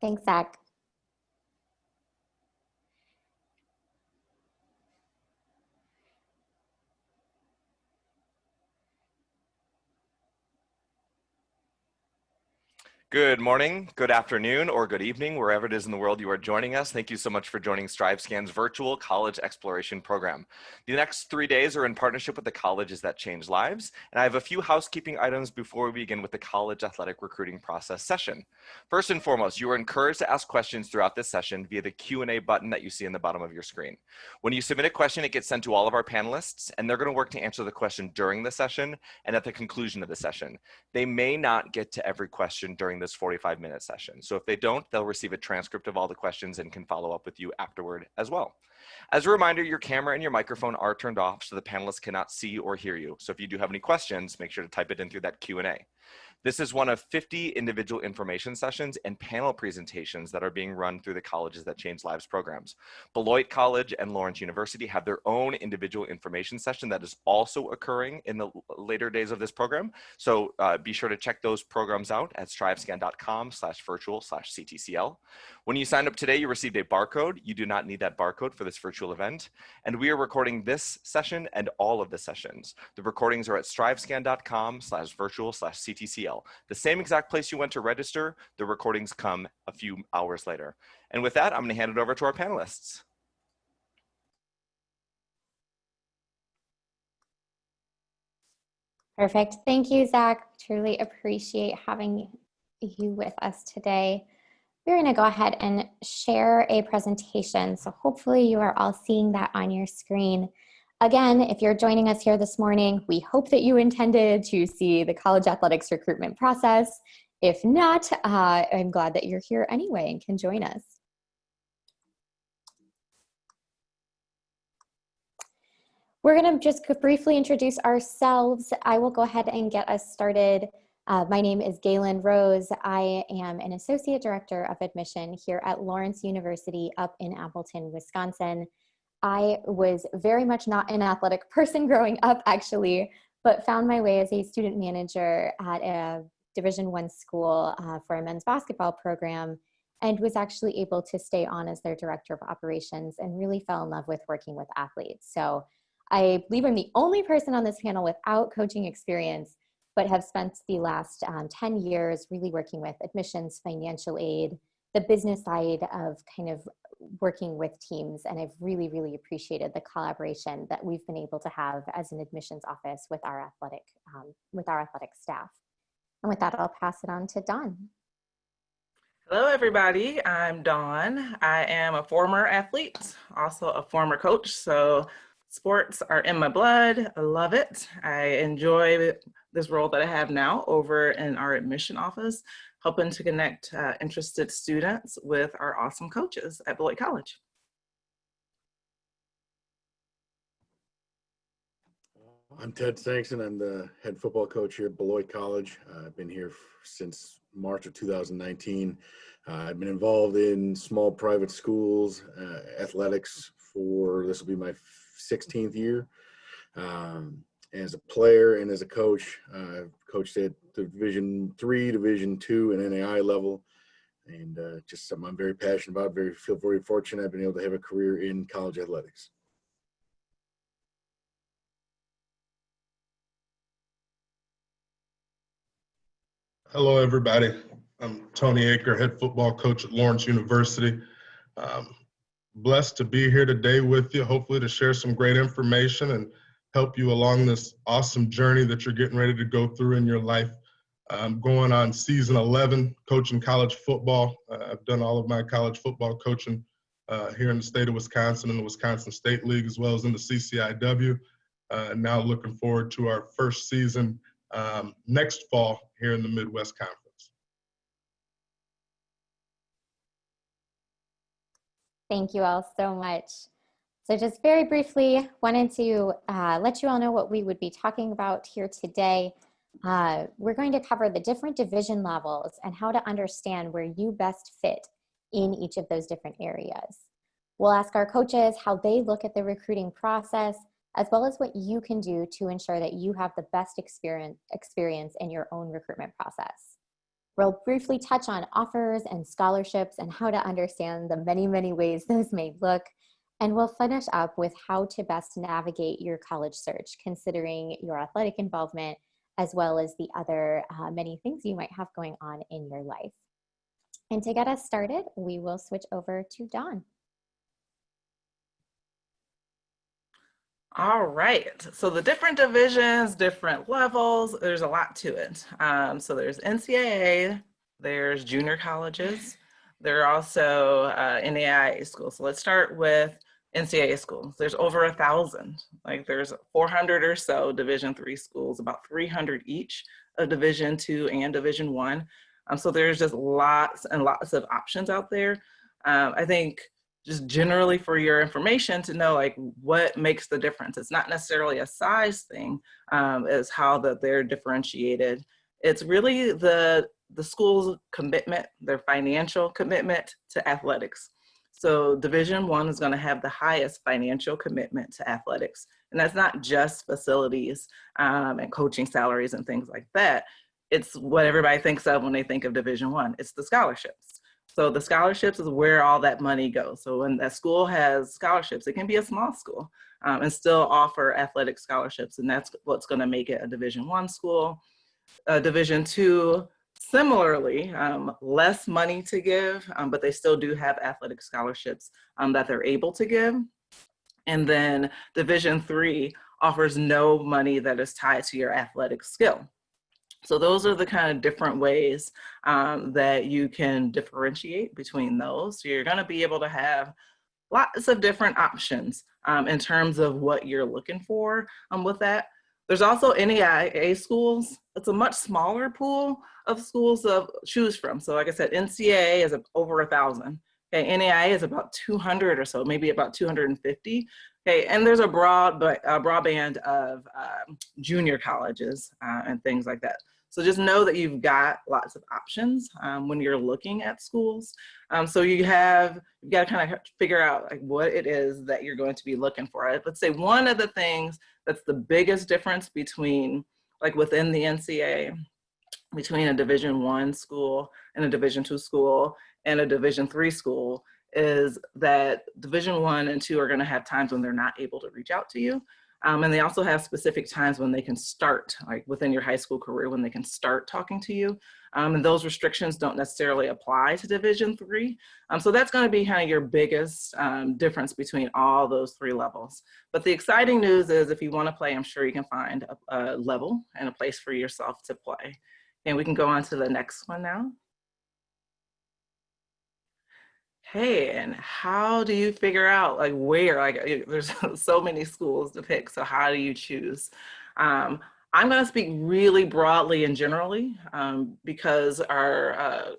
Thanks, Zach. Good morning, good afternoon, or good evening, wherever it is in the world you are joining us. Thank you so much for joining StriveScan's virtual college exploration program. The next 3 days are in partnership with the colleges that change lives, and I have a few housekeeping items before we begin with the college athletic recruiting process session. First and foremost, you are encouraged to ask questions throughout this session via the Q&A button that you see in the bottom of your screen. When you submit a question, it gets sent to all of our panelists, and they're going to work to answer the question during the session and at the conclusion of the session. They may not get to every question during this 45-minute session. So if they don't, they'll receive a transcript of all the questions and can follow up with you afterward as well. As a reminder, your camera and your microphone are turned off so the panelists cannot see or hear you. So if you do have any questions, make sure to type it in through that Q&A. This is one of 50 individual information sessions and panel presentations that are being run through the Colleges That Change Lives programs. Beloit College and Lawrence University have their own individual information session that is also occurring in the later days of this program. So be sure to check those programs out at strivescan.com/virtual/CTCL. When you signed up today, you received a barcode. You do not need that barcode for this virtual event. And we are recording this session and all of the sessions. The recordings are at strivescan.com/virtual/CTCL. The same exact place you went to register. The recordings come a few hours later. And with that, I'm going to hand it over to our panelists. Perfect. Thank you, Zach. Truly appreciate having you with us today. We're going to go ahead and share a presentation. So hopefully you are all seeing that on your screen. Again, if you're joining us here this morning, we hope that you intended to see the college athletics recruitment process. If not, I'm glad that you're here anyway and can join us. We're going to just briefly introduce ourselves. I will go ahead and get us started. My name is Galen Rose. I am an Associate Director of Admission here at Lawrence University up in Appleton, Wisconsin. I was very much not an athletic person growing up, actually, but found my way as a student manager at a Division I school for a men's basketball program, and was actually able to stay on as their Director of Operations and really fell in love with working with athletes. So I believe I'm the only person on this panel without coaching experience, but have spent the last 10 years really working with admissions, financial aid, the business side of kind of working with teams. And I've really, really appreciated the collaboration that we've been able to have as an admissions office with our athletic staff. And with that, I'll pass it on to Dawn. Hello, everybody. I'm Dawn. I am a former athlete, also a former coach. So sports are in my blood. I love it. I enjoy this role that I have now over in our admission office, helping to connect interested students with our awesome coaches at Beloit College. I'm Ted Sankson. I'm the head football coach here at Beloit College. I've been here since March of 2019. I've been involved in small private schools, athletics for, this will be my 16th year. As a player and as a coach, I've coached at Division III, Division II, and NAI level, and just something I'm very passionate about. Feel very fortunate I've been able to have a career in college athletics. Hello, everybody. I'm Tony Aker, head football coach at Lawrence University. Blessed to be here today with you, hopefully to share some great information and help you along this awesome journey that you're getting ready to go through in your life. I'm going on season 11, coaching college football. I've done all of my college football coaching here in the state of Wisconsin, in the Wisconsin State League, as well as in the CCIW. And now looking forward to our first season next fall here in the Midwest Conference. Thank you all so much. So just very briefly, wanted to let you all know what we would be talking about here today. We're going to cover the different division levels and how to understand where you best fit in each of those different areas. We'll ask our coaches how they look at the recruiting process, as well as what you can do to ensure that you have the best experience in your own recruitment process. We'll briefly touch on offers and scholarships and how to understand the many, many ways those may look. And we'll finish up with how to best navigate your college search, considering your athletic involvement, as well as the other many things you might have going on in your life. And to get us started, we will switch over to Dawn. All right, so the different divisions, different levels, there's a lot to it. So there's NCAA, there's junior colleges, there are also NAIA schools. So let's start with NCAA schools. There's over 1,000, like there's 400 or so Division III schools, about 300 each of Division II and Division I. So there's just lots and lots of options out there. I think just generally for your information to know like what makes the difference. It's not necessarily a size thing, is how that they're differentiated. It's really the school's commitment, their financial commitment to athletics. So Division I is going to have the highest financial commitment to athletics. And that's not just facilities and coaching salaries and things like that. It's what everybody thinks of when they think of Division I. It's the scholarships. So the scholarships is where all that money goes. So when that school has scholarships, it can be a small school and still offer athletic scholarships. And that's what's going to make it a Division I school. Division II, similarly, less money to give, but they still do have athletic scholarships that they're able to give. And then Division III offers no money that is tied to your athletic skill. So those are the kind of different ways that you can differentiate between those. So you're going to be able to have lots of different options in terms of what you're looking for with that. There's also NAIA schools. It's a much smaller pool of schools to choose from. So like I said, NCAA is over 1,000. Okay, NAIA is about 200 or so, maybe about 250. Okay, and there's a broad band of junior colleges and things like that. So just know that you've got lots of options when you're looking at schools. So you've got to kind of figure out like what it is that you're going to be looking for. Let's say one of the things that's the biggest difference between like within the NCAA, between a Division I school and a Division II school and a Division III school is that Division I and II are going to have times when they're not able to reach out to you. And they also have specific times when they can start, like within your high school career, when they can start talking to you. And those restrictions don't necessarily apply to Division III. So that's going to be kind of your biggest difference between all those three levels. But the exciting news is if you want to play, I'm sure you can find a level and a place for yourself to play. And we can go on to the next one now. Hey, and how do you figure out like where, like there's so many schools to pick, so how do you choose? I'm gonna speak really broadly and generally because our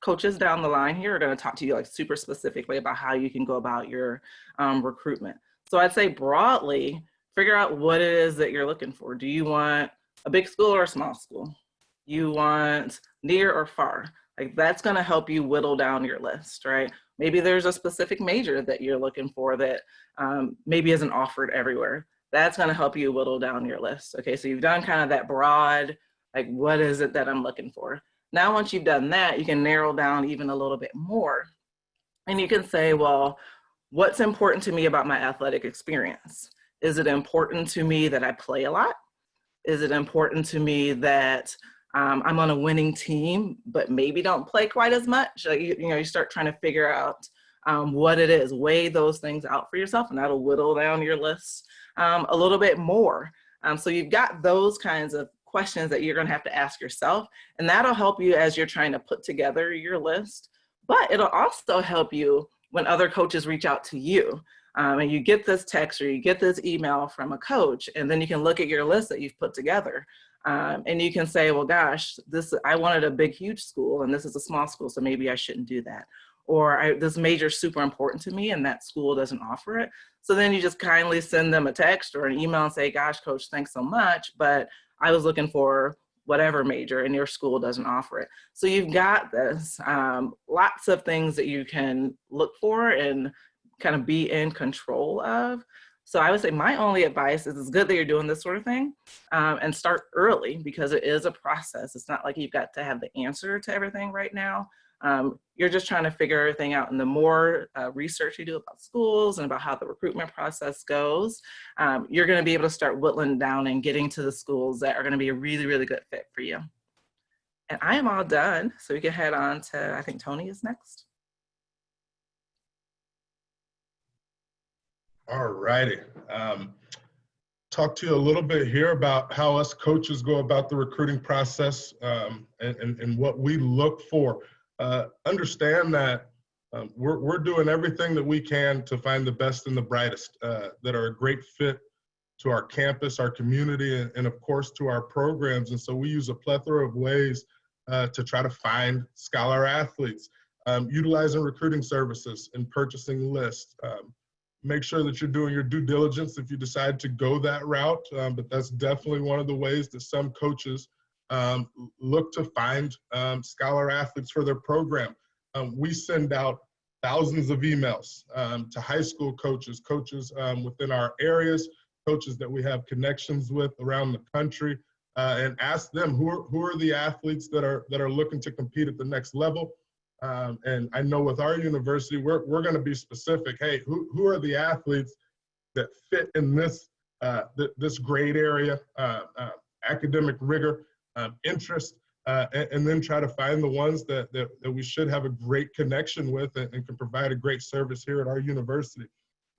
coaches down the line here are gonna talk to you like super specifically about how you can go about your recruitment. So I'd say broadly, figure out what it is that you're looking for. Do you want a big school or a small school? You want near or far? Like that's going to help you whittle down your list, right? Maybe there's a specific major that you're looking for that maybe isn't offered everywhere. That's going to help you whittle down your list. Okay, so you've done kind of that broad, like what is it that I'm looking for? Now, once you've done that, you can narrow down even a little bit more. And you can say, well, what's important to me about my athletic experience? Is it important to me that I play a lot? Is it important to me that I'm on a winning team, but maybe don't play quite as much? Like, you start trying to figure out what it is, weigh those things out for yourself, and that'll whittle down your list a little bit more. So you've got those kinds of questions that you're going to have to ask yourself, and that'll help you as you're trying to put together your list. But it'll also help you when other coaches reach out to you. And you get this text or you get this email from a coach, and then you can look at your list that you've put together. And you can say, well, gosh, I wanted a big, huge school, and this is a small school, so maybe I shouldn't do that. Or this major is super important to me, and that school doesn't offer it. So then you just kindly send them a text or an email and say, gosh, coach, thanks so much, but I was looking for whatever major, and your school doesn't offer it. So you've got this, lots of things that you can look for and kind of be in control of. So I would say my only advice is it's good that you're doing this sort of thing, and start early, because it is a process. It's not like you've got to have the answer to everything right now. You're just trying to figure everything out. And the more research you do about schools and about how the recruitment process goes, you're going to be able to start whittling down and getting to the schools that are going to be a really, really good fit for you. And I am all done. So we can head on to, I think Tony is next. All righty. Talk to you a little bit here about how us coaches go about the recruiting process, and what we look for. Understand that we're doing everything that we can to find the best and the brightest that are a great fit to our campus, our community, and of course to our programs. And so we use a plethora of ways to try to find scholar athletes, utilizing recruiting services and purchasing lists. Make sure that you're doing your due diligence if you decide to go that route, but that's definitely one of the ways that some coaches look to find scholar athletes for their program. We send out thousands of emails to high school coaches, within our areas, coaches that we have connections with around the country, and ask them who are the athletes that are looking to compete at the next level. And I know with our university, we're going to be specific. Hey, who are the athletes that fit in this this grade area, academic rigor, interest, and then try to find the ones that we should have a great connection with and can provide a great service here at our university.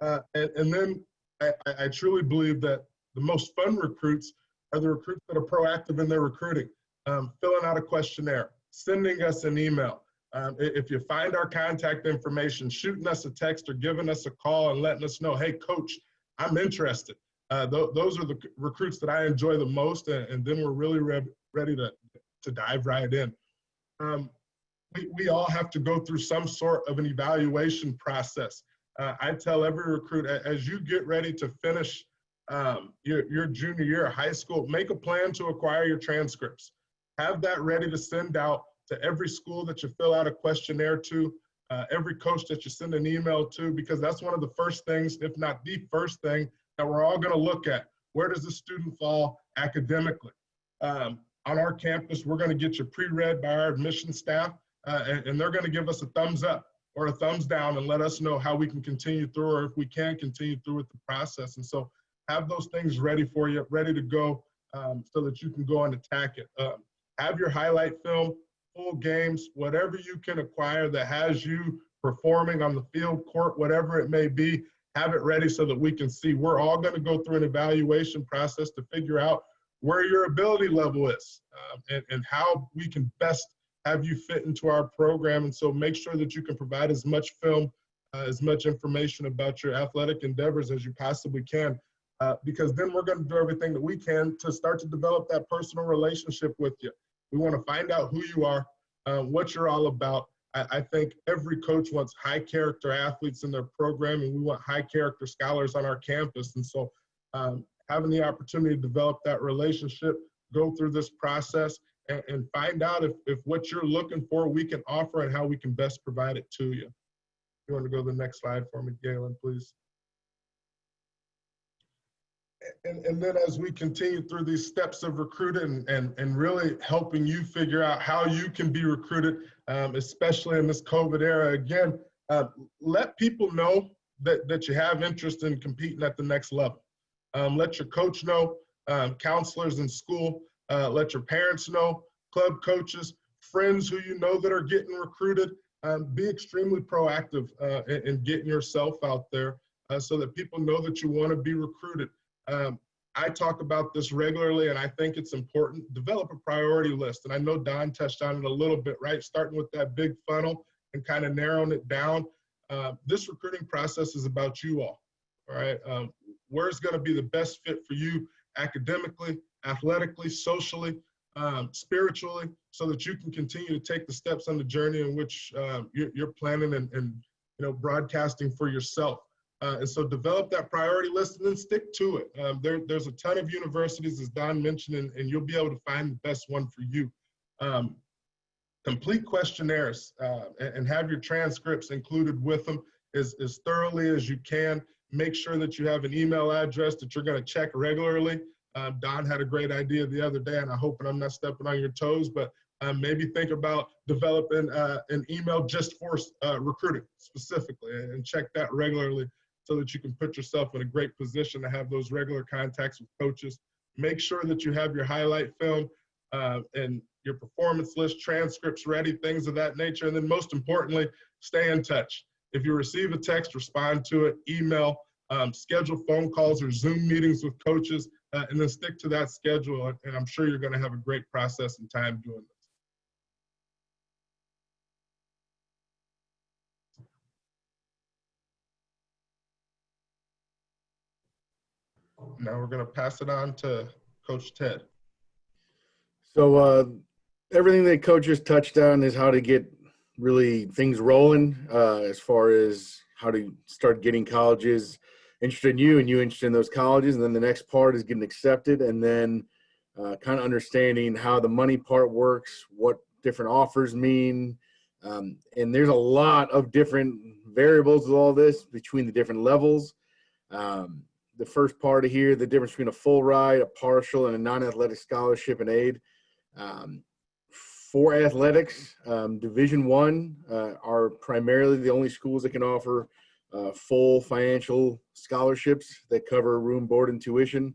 And then I truly believe that the most fun recruits are the recruits that are proactive in their recruiting, filling out a questionnaire, sending us an email. If you find our contact information, shooting us a text or giving us a call and letting us know, hey, coach, I'm interested. Those are the recruits that I enjoy the most, and then we're really ready to dive right in. We all have to go through some sort of an evaluation process. I tell every recruit, as you get ready to finish your junior year of high school, make a plan to acquire your transcripts. Have that ready to send out to every school that you fill out a questionnaire to, every coach that you send an email to, because that's one of the first things, if not the first thing, that we're all going to look at. Where does the student fall academically? On our campus, we're going to get you pre-read by our admissions staff, and they're going to give us a thumbs up or a thumbs down and let us know how we can continue through, or if we can continue through with the process. And so have those things ready for you, ready to go, so that you can go and attack it. Have your highlight film, full games, whatever you can acquire that has you performing on the field, court, whatever it may be, have it ready so that we can see. We're all going to go through an evaluation process to figure out where your ability level is, and how we can best have you fit into our program. And so make sure that you can provide as much film, as much information about your athletic endeavors as you possibly can, because then we're going to do everything that we can to start to develop that personal relationship with you. We want to find out who you are, what you're all about. I think every coach wants high character athletes in their program, and we want high character scholars on our campus. And so having the opportunity to develop that relationship, go through this process, and find out if what you're looking for we can offer and how we can best provide it to you. You want to go to the next slide for me, Galen, please? And then as we continue through these steps of recruiting and really helping you figure out how you can be recruited, especially in this COVID era, again, let people know that you have interest in competing at the next level. Let your coach know, counselors in school, let your parents know, club coaches, friends who you know that are getting recruited. Be extremely proactive in getting yourself out there so that people know that you want to be recruited. I talk about this regularly, and I think it's important. Develop a priority list. And I know Don touched on it a little bit, right? Starting with that big funnel and kind of narrowing it down. This recruiting process is about you all right? Where's going to be the best fit for you academically, athletically, socially, spiritually, so that you can continue to take the steps on the journey in which you're planning and broadcasting for yourself. And so develop that priority list and then stick to it. There's a ton of universities, as Don mentioned, and you'll be able to find the best one for you. Complete questionnaires and have your transcripts included with them as thoroughly as you can. Make sure that you have an email address that you're going to check regularly. Don had a great idea the other day, and I hope I'm not stepping on your toes, but maybe think about developing an email just for recruiting specifically, and check that regularly so that you can put yourself in a great position to have those regular contacts with coaches. Make sure that you have your highlight film and your performance list, transcripts ready, things of that nature. And then most importantly, stay in touch. If you receive a text, respond to it, email, schedule phone calls or Zoom meetings with coaches, and then stick to that schedule. And I'm sure you're going to have a great process and time doing this. Now we're going to pass it on to Coach Ted. So everything that Coach just touched on is how to get really things rolling as far as how to start getting colleges interested in you and you interested in those colleges. And then the next part is getting accepted, and then kind of understanding how the money part works, what different offers mean. And there's a lot of different variables with all this between the different levels. The first part of here, the difference between a full ride, a partial, and a non-athletic scholarship and aid. For athletics, Division I are primarily the only schools that can offer full financial scholarships that cover room, board, and tuition.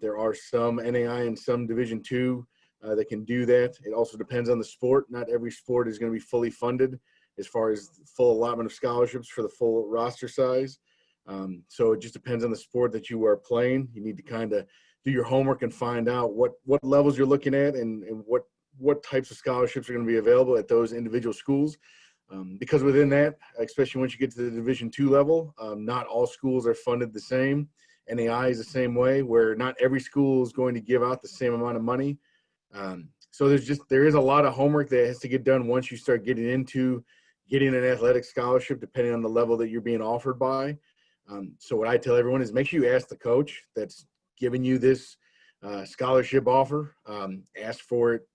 There are some NAI and some Division II that can do that. It also depends on the sport. Not every sport is going to be fully funded as far as full allotment of scholarships for the full roster size. So it just depends on the sport that you are playing. You need to kind of do your homework and find out what levels you're looking at and what types of scholarships are going to be available at those individual schools. Because within that, especially once you get to the Division II level, not all schools are funded the same. NAI is the same way, where not every school is going to give out the same amount of money. So there is a lot of homework that has to get done once you start getting into getting an athletic scholarship, depending on the level that you're being offered by. So what I tell everyone is make sure you ask the coach that's giving you this scholarship offer. Ask for it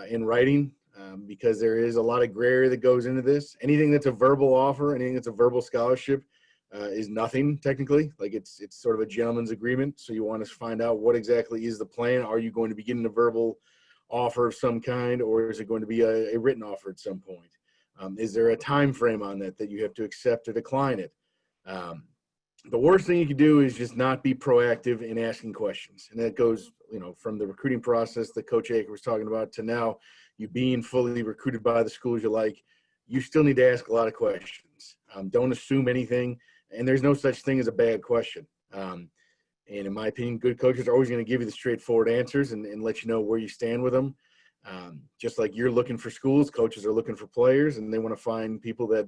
in writing, because there is a lot of gray area that goes into this. Anything that's a verbal offer, anything that's a verbal scholarship is nothing technically. Like it's sort of a gentleman's agreement. So you want to find out what exactly is the plan. Are you going to be getting a verbal offer of some kind, or is it going to be a written offer at some point? Is there a time frame on that you have to accept or decline it? The worst thing you can do is just not be proactive in asking questions. And that goes, from the recruiting process that Coach Aker was talking about to now you being fully recruited by the schools you like. You still need to ask a lot of questions. Don't assume anything. And there's no such thing as a bad question. And in my opinion, good coaches are always going to give you the straightforward answers and let you know where you stand with them. Just like you're looking for schools, coaches are looking for players, and they want to find people that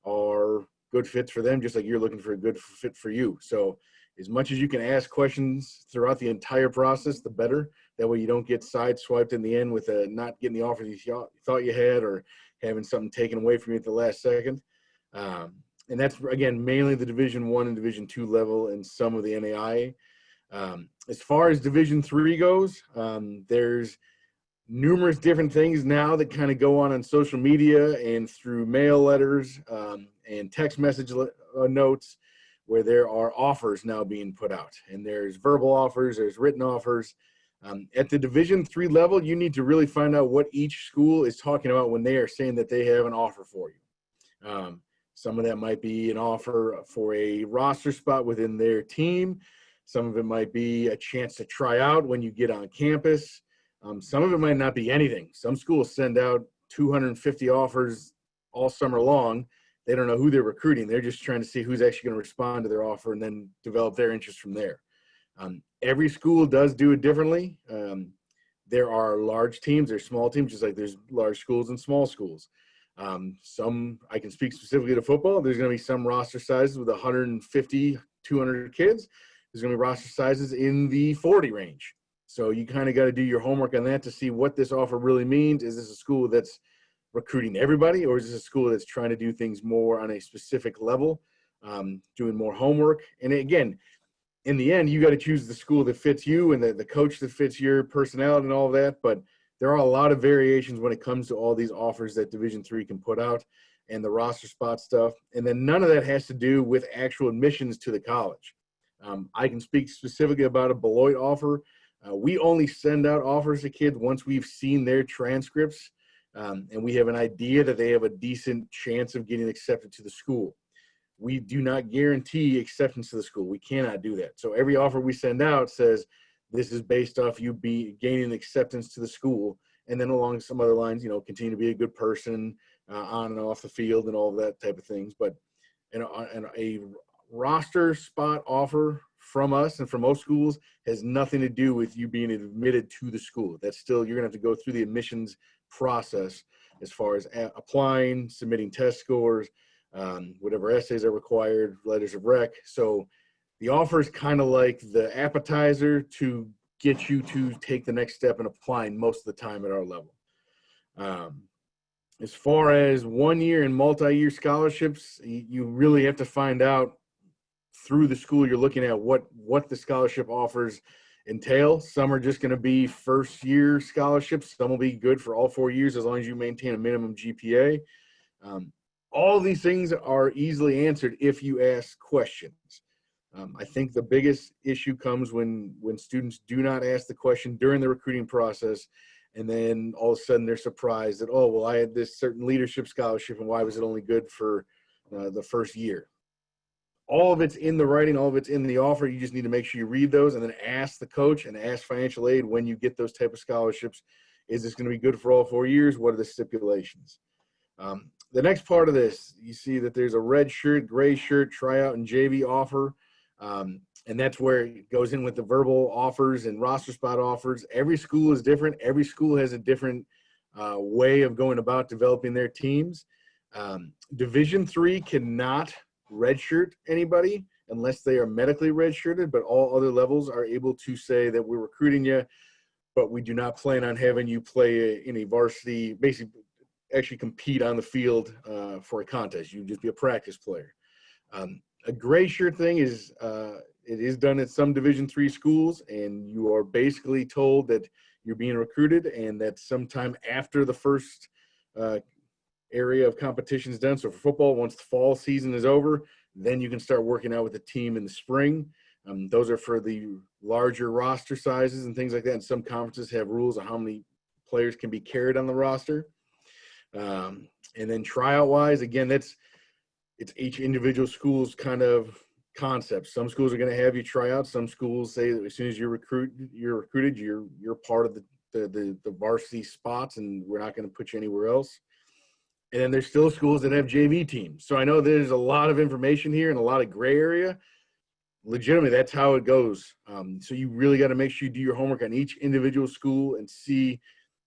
are good fits for them, just like you're looking for a good fit for you. So as much as you can ask questions throughout the entire process, the better. That way you don't get sideswiped in the end with not getting the offer you thought you had, or having something taken away from you at the last second. And that's, again, mainly the Division I and Division II level and some of the NAIA. As far as Division III goes, there's numerous different things now that kind of go on social media and through mail letters and text message notes, where there are offers now being put out. And there's verbal offers, there's written offers. At the Division III level, you need to really find out what each school is talking about when they are saying that they have an offer for you. Some of that might be an offer for a roster spot within their team. Some of it might be a chance to try out when you get on campus. Some of it might not be anything. Some schools send out 250 offers all summer long. They don't know who they're recruiting. They're just trying to see who's actually going to respond to their offer and then develop their interest from there. Every school does do it differently. There are large teams, there's small teams, just like there's large schools and small schools. Some, I can speak specifically to football. There's going to be some roster sizes with 150, 200 kids. There's going to be roster sizes in the 40 range. So you kind of got to do your homework on that to see what this offer really means. Is this a school that's recruiting everybody, or is this a school that's trying to do things more on a specific level, doing more homework? And again, in the end, you got to choose the school that fits you and the coach that fits your personality and all of that. But there are a lot of variations when it comes to all these offers that Division III can put out. and the roster spot stuff. And then none of that has to do with actual admissions to the college. I can speak specifically about a Beloit offer. We only send out offers to kids once we've seen their transcripts, and we have an idea that they have a decent chance of getting accepted to the school. We do not guarantee acceptance to the school. We cannot do that. So every offer we send out says this is based off you gaining acceptance to the school, and then along some other lines, continue to be a good person on and off the field and all of that type of things. But and a roster spot offer from us and from most schools has nothing to do with you being admitted to the school. That's still, you're going to have to go through the admissions process as far as applying, submitting test scores, whatever essays are required, letters of rec. So the offer is kind of like the appetizer to get you to take the next step in applying most of the time at our level. As far as 1 year and multi-year scholarships, you really have to find out through the school you're looking at what the scholarship offers entail. Some are just going to be first year scholarships. Some will be good for all 4 years as long as you maintain a minimum GPA. All of these things are easily answered if you ask questions. I think the biggest issue comes when students do not ask the question during the recruiting process, and then all of a sudden they're surprised that, oh, well, I had this certain leadership scholarship, and why was it only good for the first year? All of it's in the writing, all of it's in the offer. You just need to make sure you read those and then ask the coach and ask financial aid when you get those type of scholarships. Is this going to be good for all 4 years? What are the stipulations? The next part of this, you see that there's a red shirt, gray shirt, tryout, and JV offer. And that's where it goes in with the verbal offers and roster spot offers. Every school is different. Every school has a different way of going about developing their teams. Division III cannot redshirt anybody unless they are medically redshirted, but all other levels are able to say that we're recruiting you, but we do not plan on having you play in a varsity, basically actually compete on the field for a contest. You just be a practice player. A gray shirt thing is it is done at some Division III schools, and you are basically told that you're being recruited and that sometime after the first area of competition is done. So for football, once the fall season is over, then you can start working out with the team in the spring. Those are for the larger roster sizes and things like that. And some conferences have rules on how many players can be carried on the roster. And then tryout wise, again, it's each individual school's kind of concept. Some schools are going to have you try out. Some schools say that as soon as you're recruited, you're part of the varsity spots, and we're not going to put you anywhere else. And then there's still schools that have JV teams. So I know there's a lot of information here and a lot of gray area. Legitimately, that's how it goes. So you really got to make sure you do your homework on each individual school and see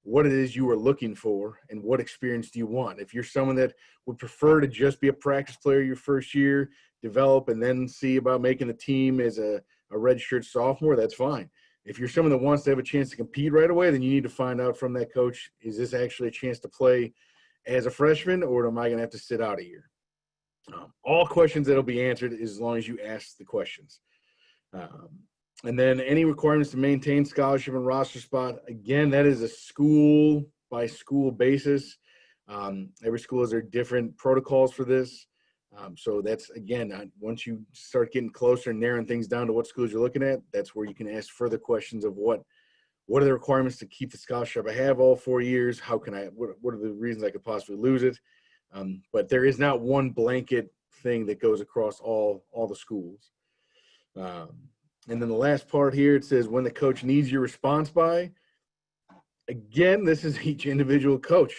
what it is you are looking for and what experience do you want. If you're someone that would prefer to just be a practice player your first year, develop, and then see about making the team as a redshirt sophomore, that's fine. If you're someone that wants to have a chance to compete right away, then you need to find out from that coach, is this actually a chance to play as a freshman, or am I going to have to sit out a year? All questions that will be answered as long as you ask the questions. And then any requirements to maintain scholarship and roster spot, again, that is a school-by-school basis. Every school has their different protocols for this. So that's, again, once you start getting closer and narrowing things down to what schools you're looking at, that's where you can ask further questions of what are the requirements to keep the scholarship I have all 4 years? How can what are the reasons I could possibly lose it? But there is not one blanket thing that goes across all the schools. And then the last part here, it says when the coach needs your response by. Again, this is each individual coach.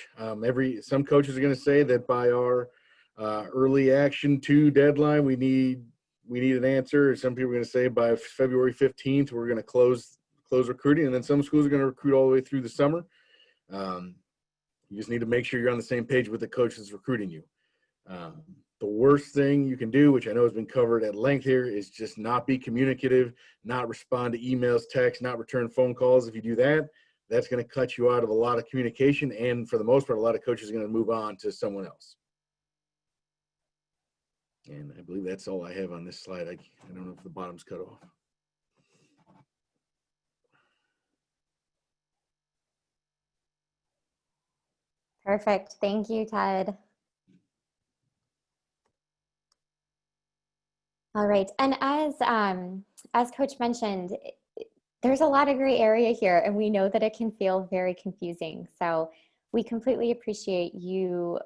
Some coaches are going to say that by our early action 2 deadline, we need an answer. Some people are going to say by February 15th, we're going to close recruiting. And then some schools are going to recruit all the way through the summer. You just need to make sure you're on the same page with the coach that's recruiting you. The worst thing you can do, which I know has been covered at length here, is just not be communicative, not respond to emails, texts, not return phone calls. If you do that, that's going to cut you out of a lot of communication. And for the most part, a lot of coaches are going to move on to someone else. And I believe that's all I have on this slide. I don't know if the bottom's cut off. Perfect. Thank you, Ted. All right. And as Coach mentioned, there's a lot of gray area here, and we know that it can feel very confusing. So we completely appreciate you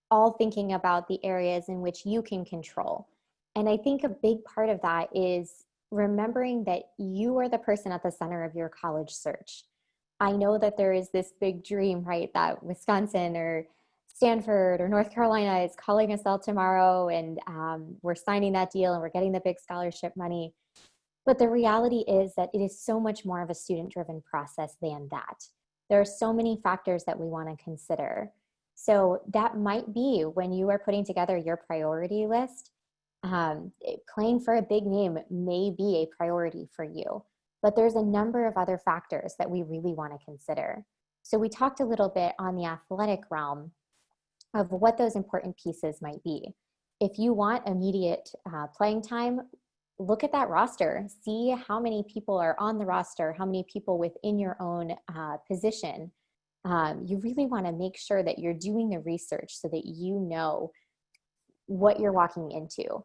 all thinking about the areas in which you can control. And I think a big part of that is remembering that you are the person at the center of your college search. I know that there is this big dream, right, that Wisconsin or Stanford or North Carolina is calling us all tomorrow, and we're signing that deal and we're getting the big scholarship money. But the reality is that it is so much more of a student-driven process than that. There are so many factors that we want to consider. So that might be when you are putting together your priority list, playing for a big name may be a priority for you. But there's a number of other factors that we really want to consider. So we talked a little bit on the athletic realm of what those important pieces might be. If you want immediate playing time, look at that roster. See how many people are on the roster, how many people within your own position. You really want to make sure that you're doing the research so that you know what you're walking into.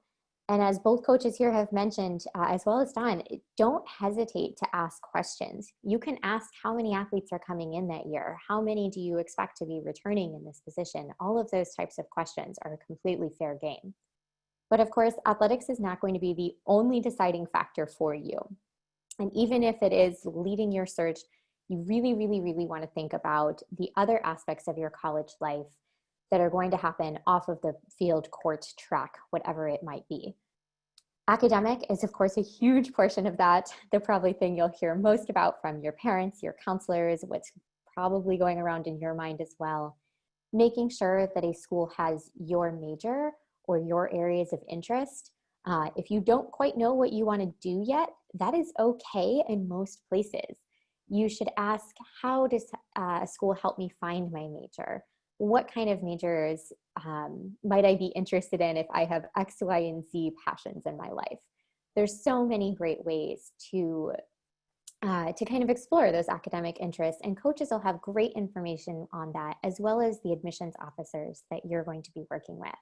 And as both coaches here have mentioned, as well as Don, don't hesitate to ask questions. You can ask how many athletes are coming in that year. How many do you expect to be returning in this position? All of those types of questions are a completely fair game. But of course, athletics is not going to be the only deciding factor for you. And even if it is leading your search, you really, really, really want to think about the other aspects of your college life that are going to happen off of the field, court, track, whatever it might be. Academic is, of course, a huge portion of that. The probably thing you'll hear most about from your parents, your counselors, what's probably going around in your mind as well. Making sure that a school has your major or your areas of interest. If you don't quite know what you want to do yet, that is okay in most places. You should ask, how does a school help me find my major? What kind of majors might I be interested in if I have X, Y, and Z passions in my life? There's so many great ways to kind of explore those academic interests, and coaches will have great information on that, as well as the admissions officers that you're going to be working with.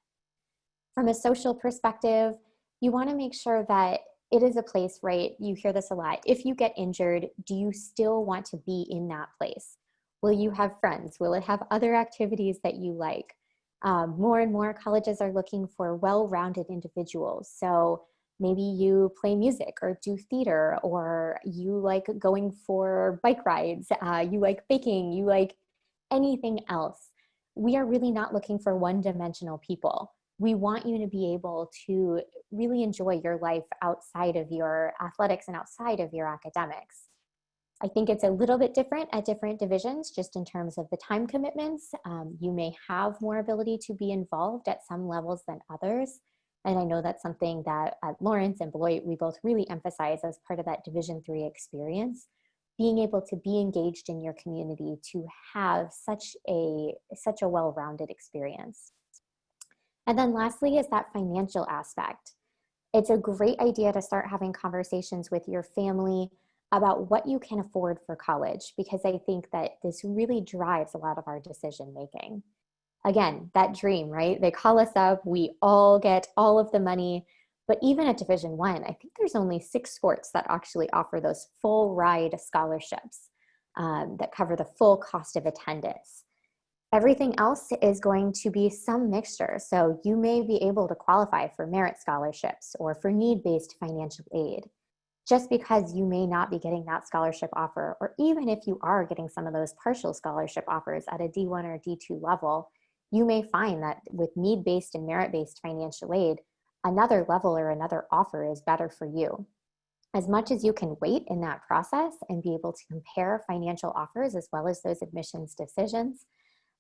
From a social perspective, you want to make sure that it is a place, right? You hear this a lot. If you get injured, do you still want to be in that place? Will you have friends? Will it have other activities that you like? More and more colleges are looking for well-rounded individuals. So maybe you play music or do theater, or you like going for bike rides, you like baking, you like anything else. We are really not looking for one-dimensional people. We want you to be able to really enjoy your life outside of your athletics and outside of your academics. I think it's a little bit different at different divisions, just in terms of the time commitments. You may have more ability to be involved at some levels than others. And I know that's something that at Lawrence and Beloit, we both really emphasize as part of that Division III experience, being able to be engaged in your community, to have such a well-rounded experience. And then lastly is that financial aspect. It's a great idea to start having conversations with your family about what you can afford for college, because I think that this really drives a lot of our decision making. Again, that dream, right? They call us up, we all get all of the money, but even at Division I, I think there's only 6 sports that actually offer those full ride scholarships that cover the full cost of attendance. Everything else is going to be some mixture. So you may be able to qualify for merit scholarships or for need-based financial aid. Just because you may not be getting that scholarship offer, or even if you are getting some of those partial scholarship offers at a D1 or D2 level, you may find that with need-based and merit-based financial aid, another level or another offer is better for you. As much as you can wait in that process and be able to compare financial offers as well as those admissions decisions,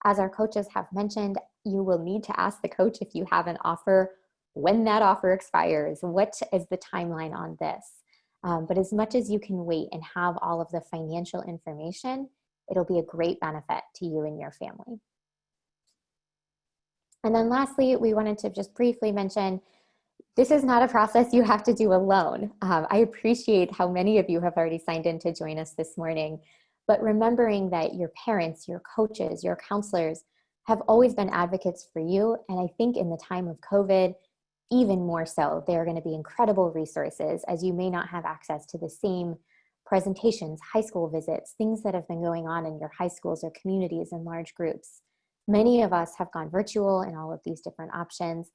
as our coaches have mentioned, you will need to ask the coach if you have an offer, when that offer expires, what is the timeline on this? But as much as you can wait and have all of the financial information, it'll be a great benefit to you and your family. And then lastly, we wanted to just briefly mention, this is not a process you have to do alone. I appreciate how many of you have already signed in to join us this morning, but remembering that your parents, your coaches, your counselors have always been advocates for you. And I think in the time of COVID, even more so, they are going to be incredible resources, as you may not have access to the same presentations, high school visits, things that have been going on in your high schools or communities in large groups. Many of us have gone virtual in all of these different options,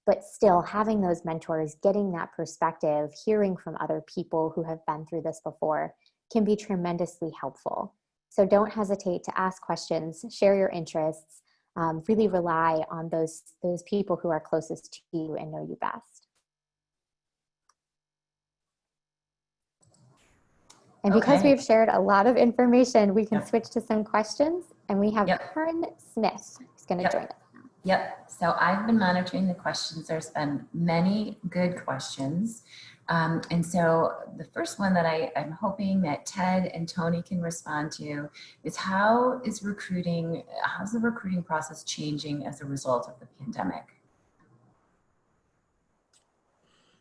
but still having those mentors, getting that perspective, hearing from other people who have been through this before can be tremendously helpful. So don't hesitate to ask questions, share your interests, really rely on those people who are closest to you and know you best. And because Okay. we've shared a lot of information, we can Yep. switch to some questions. And we have Yep. Karen Smith who's going to Yep. join us. Yep. So I've been monitoring the questions. There's been many good questions. And so the first one that I'm hoping that Ted and Tony can respond to is how's the recruiting process changing as a result of the pandemic?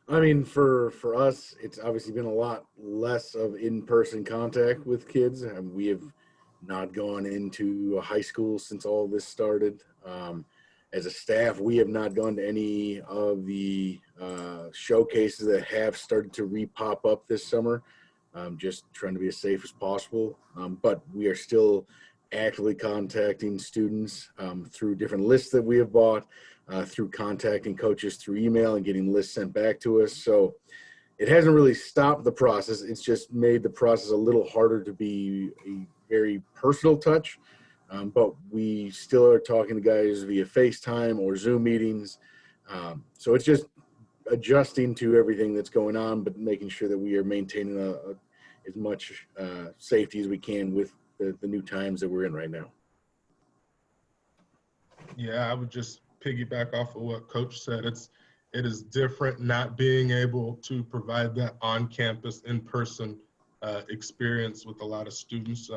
I mean, for us, it's obviously been a lot less of in-person contact with kids. And we have not gone into a high school since all this started. As a staff, we have not gone to any of the showcases that have started to re-pop up this summer, just trying to be as safe as possible. But we are still actively contacting students through different lists that we have bought, through contacting coaches through email and getting lists sent back to us. So it hasn't really stopped the process. It's just made the process a little harder to be a very personal touch. But we still are talking to guys via FaceTime or Zoom meetings. So it's just adjusting to everything that's going on, but making sure that we are maintaining as much safety as we can with the new times that we're in right now. Yeah, I would just piggyback off of what Coach said. It is different not being able to provide that on-campus, in-person experience with a lot of students.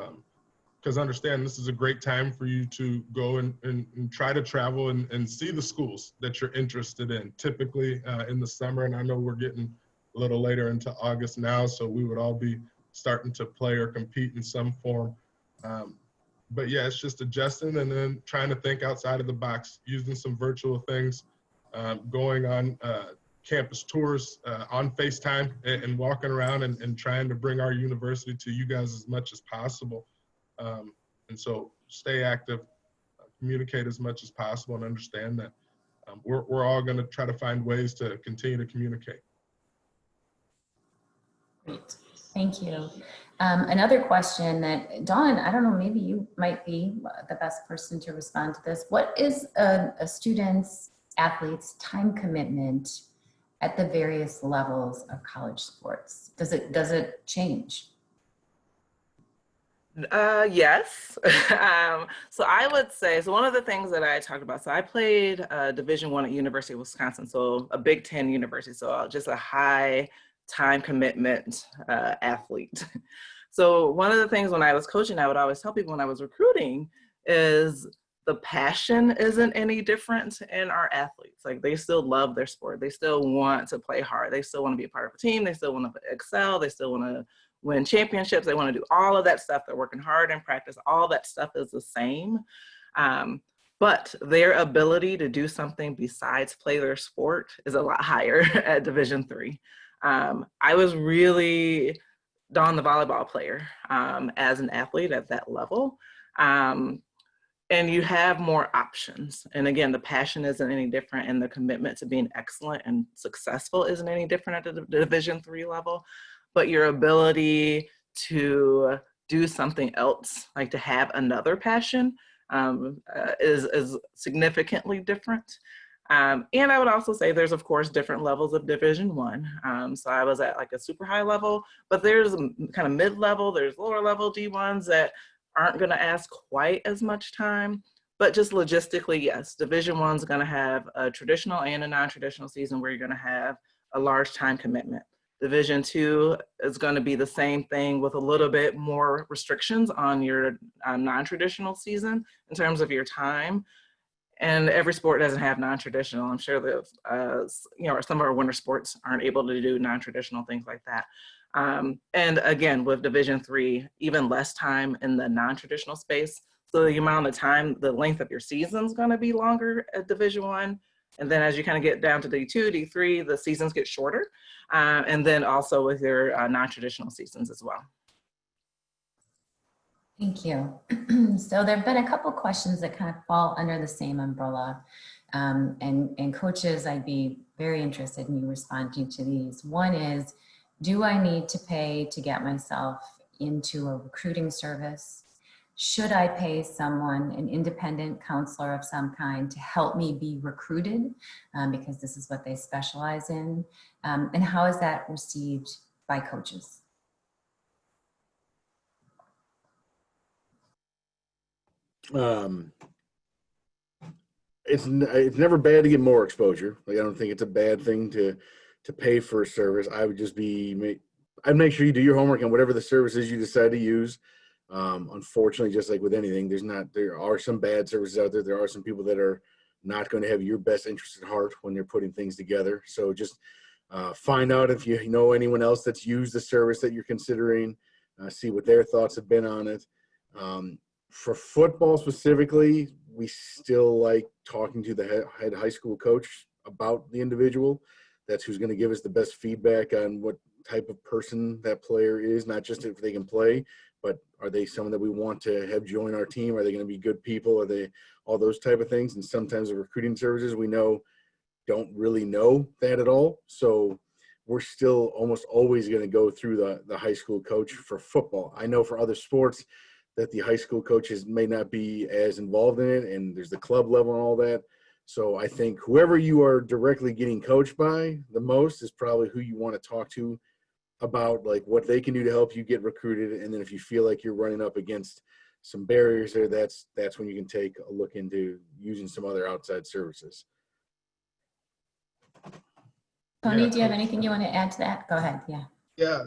Because understand, this is a great time for you to go and try to travel and see the schools that you're interested in. Typically in the summer, and I know we're getting a little later into August now, so we would all be starting to play or compete in some form. But yeah, it's just adjusting and then trying to think outside of the box, using some virtual things, going on campus tours on FaceTime and walking around and trying to bring our university to you guys as much as possible. And so stay active, communicate as much as possible, and understand that we're all going to try to find ways to continue to communicate. Great, thank you. Another question that, Dawn, I don't know, maybe you might be the best person to respond to this. What is a student's, athlete's time commitment at the various levels of college sports? Does it change? Yes. So I would say, so one of the things that I talked about, so I played Division I at University of Wisconsin, so a Big Ten university, so just a high time commitment athlete. So one of the things when I was coaching, I would always tell people when I was recruiting is the passion isn't any different in our athletes. Like they still love their sport. They still want to play hard. They still want to be a part of a team. They still want to excel. They still want to win championships. They want to do all of that stuff. They're working hard in practice. All that stuff is the same. But their ability to do something besides play their sport is a lot higher at Division III. I was really Dawn, the volleyball player, as an athlete at that level. And you have more options. And again, the passion isn't any different, and the commitment to being excellent and successful isn't any different at the Division III level. But your ability to do something else, like to have another passion, is significantly different. And I would also say there's, of course, different levels of Division I. So I was at like a super high level, but there's kind of mid-level, there's lower level D1s that aren't going to ask quite as much time. But just logistically, yes, Division I is going to have a traditional and a non-traditional season where you're going to have a large time commitment. Division II is going to be the same thing with a little bit more restrictions on your non-traditional season in terms of your time. And every sport doesn't have non-traditional. I'm sure that some of our winter sports aren't able to do non-traditional things like that. And again, with Division III, even less time in the non-traditional space. So the amount of time, the length of your season is going to be longer at Division I. And then as you kind of get down to D2, D3, the seasons get shorter. And then also with your non-traditional seasons as well. Thank you. So there have been a couple questions that kind of fall under the same umbrella. And coaches, I'd be very interested in you responding to these. One is, do I need to pay to get myself into a recruiting service? Should I pay someone, an independent counselor of some kind, to help me be recruited? Because this is what they specialize in. And how is that received by coaches? It's never bad to get more exposure. Like, I don't think it's a bad thing to pay for a service. I would just I'd make sure you do your homework on whatever the services you decide to use. Unfortunately, just like with anything, there are some bad services out there. There are some people that are not going to have your best interest at heart when they're putting things together. So just find out if you know anyone else that's used the service that you're considering, see what their thoughts have been on it. For football specifically, we still like talking to the head high school coach about the individual. That's who's going to give us the best feedback on what type of person that player is, not just if they can play, but are they someone that we want to have join our team? Are they going to be good people? Are they all those type of things? And sometimes the recruiting services we know don't really know that at all. So we're still almost always going to go through the high school coach for football. I know for other sports that the high school coaches may not be as involved in it, and there's the club level and all that. So I think whoever you are directly getting coached by the most is probably who you want to talk to about like what they can do to help you get recruited. And then if you feel like you're running up against some barriers there, that's when you can take a look into using some other outside services. Tony, do you have anything you want to add to that? Go ahead. Yeah. Yeah,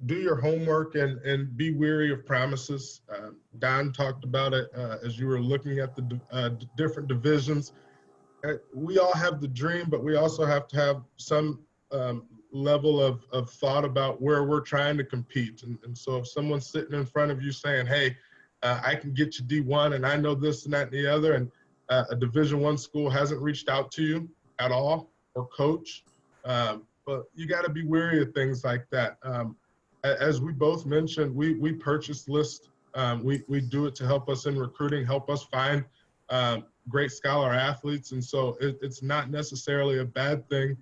do your homework and be wary of promises. Don talked about it as you were looking at the different divisions. We all have the dream, but we also have to have some level of thought about where we're trying to compete. And so if someone's sitting in front of you saying, hey, I can get you D1 and I know this and that and the other, and a Division I school hasn't reached out to you at all or coach, but you got to be wary of things like that. As we both mentioned, we purchase lists. We do it to help us in recruiting, help us find great scholar athletes. And so it's not necessarily a bad thing,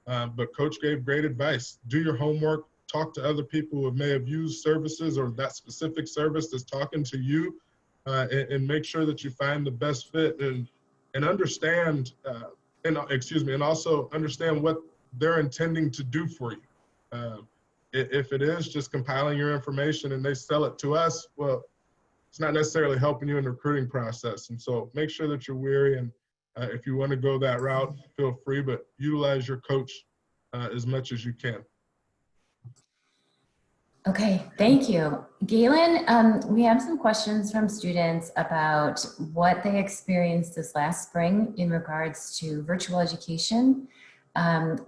but Coach gave great advice. Do your homework, talk to other people who may have used services or that specific service that's talking to you, and make sure that you find the best fit and understand, and also understand what they're intending to do for you. If it is just compiling your information and they sell it to us, well, it's not necessarily helping you in the recruiting process. And so make sure that you're wary, and if you want to go that route, feel free, but utilize your coach as much as you can. Okay, thank you. Galen, we have some questions from students about what they experienced this last spring in regards to virtual education,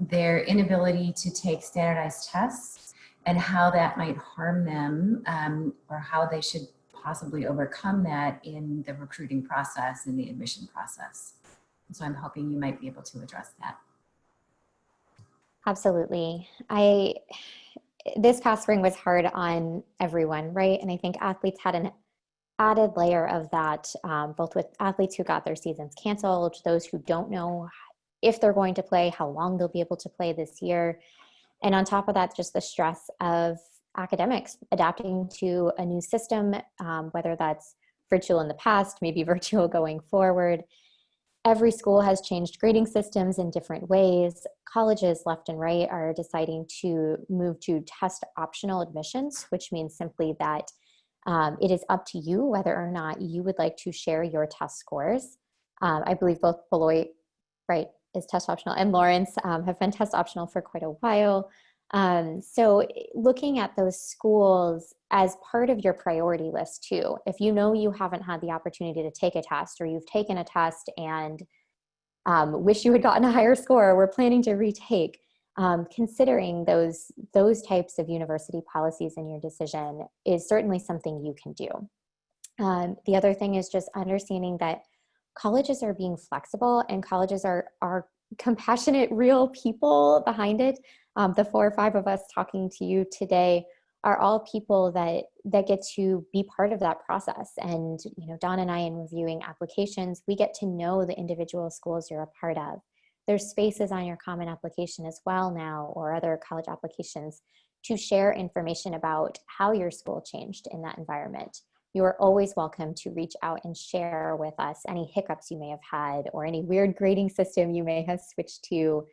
their inability to take standardized tests, and how that might harm them, or how they should possibly overcome that in the recruiting process and the admission process. So I'm hoping you might be able to address that. Absolutely. This past spring was hard on everyone, right? And I think athletes had an added layer of that, both with athletes who got their seasons canceled, those who don't know if they're going to play, how long they'll be able to play this year. And on top of that, just the stress of academics, adapting to a new system, whether that's virtual in the past, maybe virtual going forward. Every school has changed grading systems in different ways. Colleges left and right are deciding to move to test optional admissions, which means simply that it is up to you whether or not you would like to share your test scores. I believe both Beloit, right, is test optional, and Lawrence have been test optional for quite a while. So looking at those schools as part of your priority list too, if you know you haven't had the opportunity to take a test, or you've taken a test and wish you had gotten a higher score, or we're planning to retake, considering those types of university policies in your decision is certainly something you can do. The other thing is just understanding that colleges are being flexible, and colleges are compassionate, real people behind it. The 4 or 5 of us talking to you today are all people that get to be part of that process. And, Dawn and I, in reviewing applications, we get to know the individual schools you're a part of. There's spaces on your common application as well now, or other college applications, to share information about how your school changed in that environment. You are always welcome to reach out and share with us any hiccups you may have had or any weird grading system you may have switched to.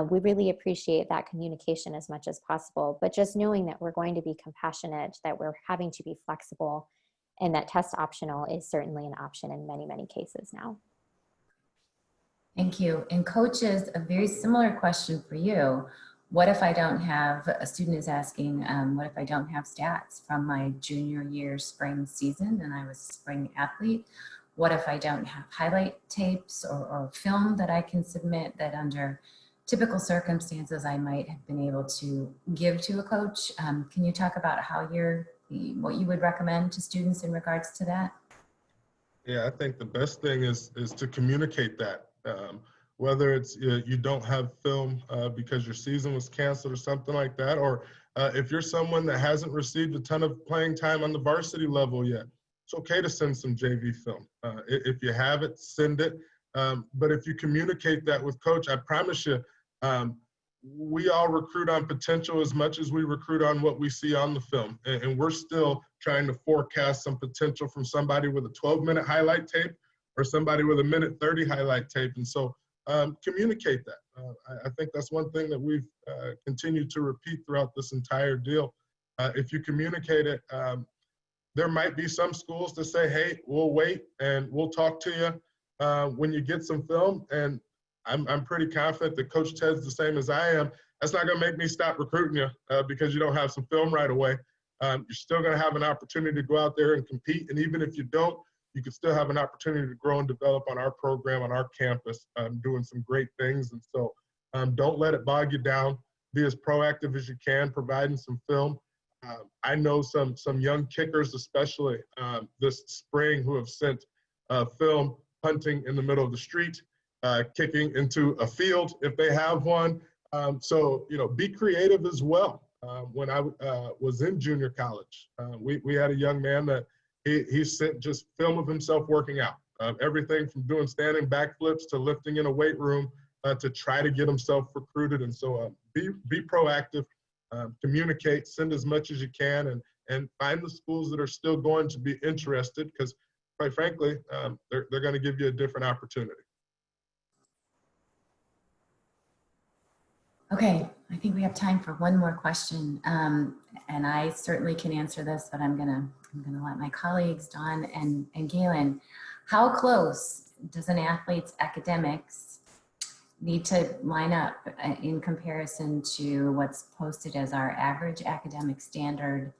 We really appreciate that communication as much as possible, but just knowing that we're going to be compassionate, that we're having to be flexible, and that test optional is certainly an option in many, many cases now. Thank you. And coaches, a very similar question for you. What if I don't have, a student is asking, what if I don't have stats from my junior year spring season and I was a spring athlete? What if I don't have highlight tapes or film that I can submit that under typical circumstances I might have been able to give to a coach? Can you talk about how what you would recommend to students in regards to that? Yeah, I think the best thing is to communicate that. Whether it's you don't have film because your season was canceled or something like that, or if you're someone that hasn't received a ton of playing time on the varsity level yet, it's okay to send some JV film. If you have it, send it. But if you communicate that with coach, I promise you, we all recruit on potential as much as we recruit on what we see on the film. And we're still trying to forecast some potential from somebody with a 12-minute highlight tape or somebody with a minute 30 highlight tape. And so communicate that. I think that's one thing that we've continued to repeat throughout this entire deal. If you communicate it, there might be some schools that say, hey, we'll wait and we'll talk to you when you get some film. And I'm pretty confident that Coach Ted's the same as I am. That's not going to make me stop recruiting you because you don't have some film right away. You're still going to have an opportunity to go out there and compete. And even if you don't, you could still have an opportunity to grow and develop on our program, on our campus, doing some great things. And so don't let it bog you down. Be as proactive as you can, providing some film. I know some young kickers, especially this spring, who have sent film hunting in the middle of the street, kicking into a field if they have one. So, be creative as well. When I was in junior college, we had a young man that he sent just film of himself working out, everything from doing standing backflips to lifting in a weight room to try to get himself recruited. And so be proactive, communicate, send as much as you can, and find the schools that are still going to be interested, because quite frankly, they're going to give you a different opportunity. Okay, I think we have time for one more question, and I certainly can answer this, but I'm gonna let my colleagues, Dawn and Galen, how close does an athlete's academics need to line up in comparison to what's posted as our average academic standard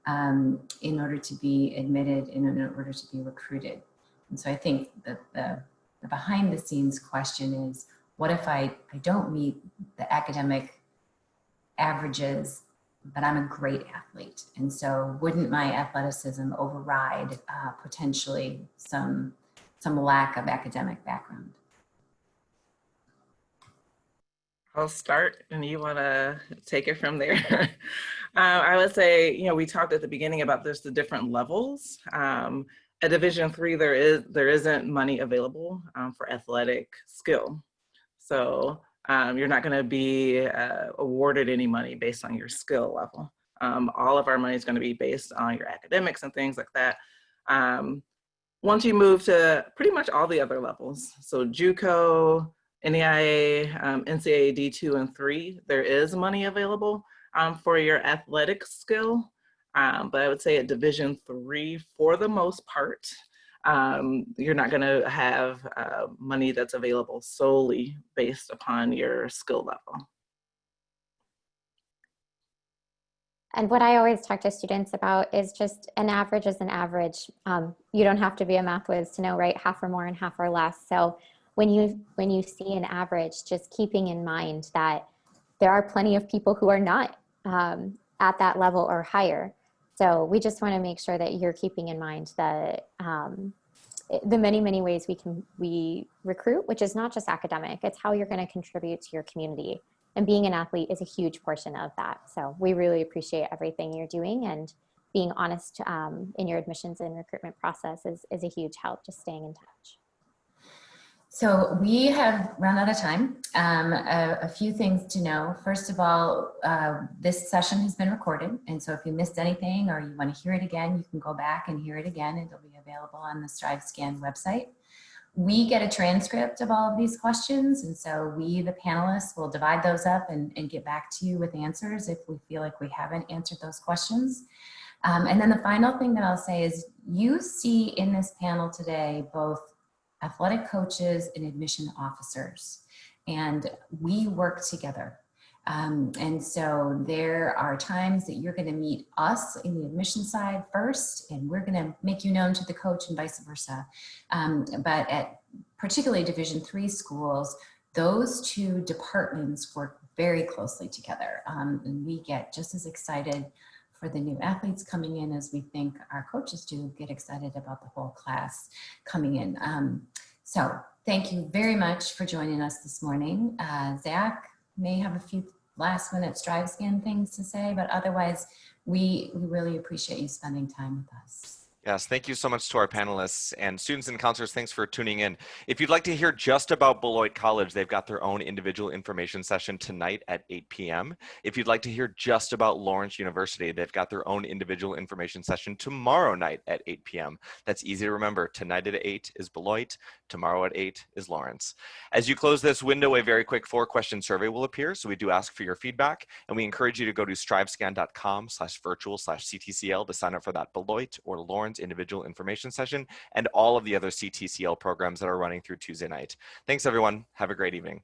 in order to be admitted, in order to be recruited? And so I think that the behind the scenes question is, what if I don't meet the academic averages, but I'm a great athlete? And so wouldn't my athleticism override potentially some lack of academic background? I'll start and you want to take it from there. I would say, we talked at the beginning about the different levels. At Division III, there isn't money available for athletic skill. So you're not going to be awarded any money based on your skill level. All of our money is going to be based on your academics and things like that. Once you move to pretty much all the other levels, so JUCO, NAIA, NCAA D2 and 3, there is money available for your athletic skill. But I would say at Division III, for the most part, you're not going to have money that's available solely based upon your skill level. And what I always talk to students about is just an average is an average. You don't have to be a math whiz to know, right? Half or more and half or less. So when you see an average, just keeping in mind that there are plenty of people who are not at that level or higher. So we just want to make sure that you're keeping in mind that the many, many ways we recruit, which is not just academic, it's how you're going to contribute to your community. And being an athlete is a huge portion of that. So we really appreciate everything you're doing, and being honest in your admissions and recruitment process is a huge help, just staying in touch. So we have run out of time. A few things to know. First of all, this session has been recorded. And so if you missed anything or you want to hear it again, you can go back and hear it again. It'll be available on the StriveScan website. We get a transcript of all of these questions. And so we, the panelists, will divide those up and get back to you with answers if we feel like we haven't answered those questions. And then the final thing that I'll say is you see in this panel today both athletic coaches and admission officers, and we work together. And so there are times that you're going to meet us in the admission side first, and we're going to make you known to the coach and vice versa. But at particularly Division III schools, those two departments work very closely together. And we get just as excited for the new athletes coming in as we think our coaches do get excited about the whole class coming in. So thank you very much for joining us this morning. Zach may have a few last minute StriveScan things to say, but otherwise we really appreciate you spending time with us. Yes, thank you so much to our panelists, and students and counselors, thanks for tuning in. If you'd like to hear just about Beloit College, they've got their own individual information session tonight at 8 p.m. If you'd like to hear just about Lawrence University, they've got their own individual information session tomorrow night at 8 p.m. That's easy to remember. Tonight at 8 is Beloit, tomorrow at 8 is Lawrence. As you close this window, a very quick 4-question survey will appear, so we do ask for your feedback, and we encourage you to go to strivescan.com/virtual/CTCL to sign up for that Beloit or Lawrence individual information session and all of the other CTCL programs that are running through Tuesday night. Thanks everyone. Have a great evening.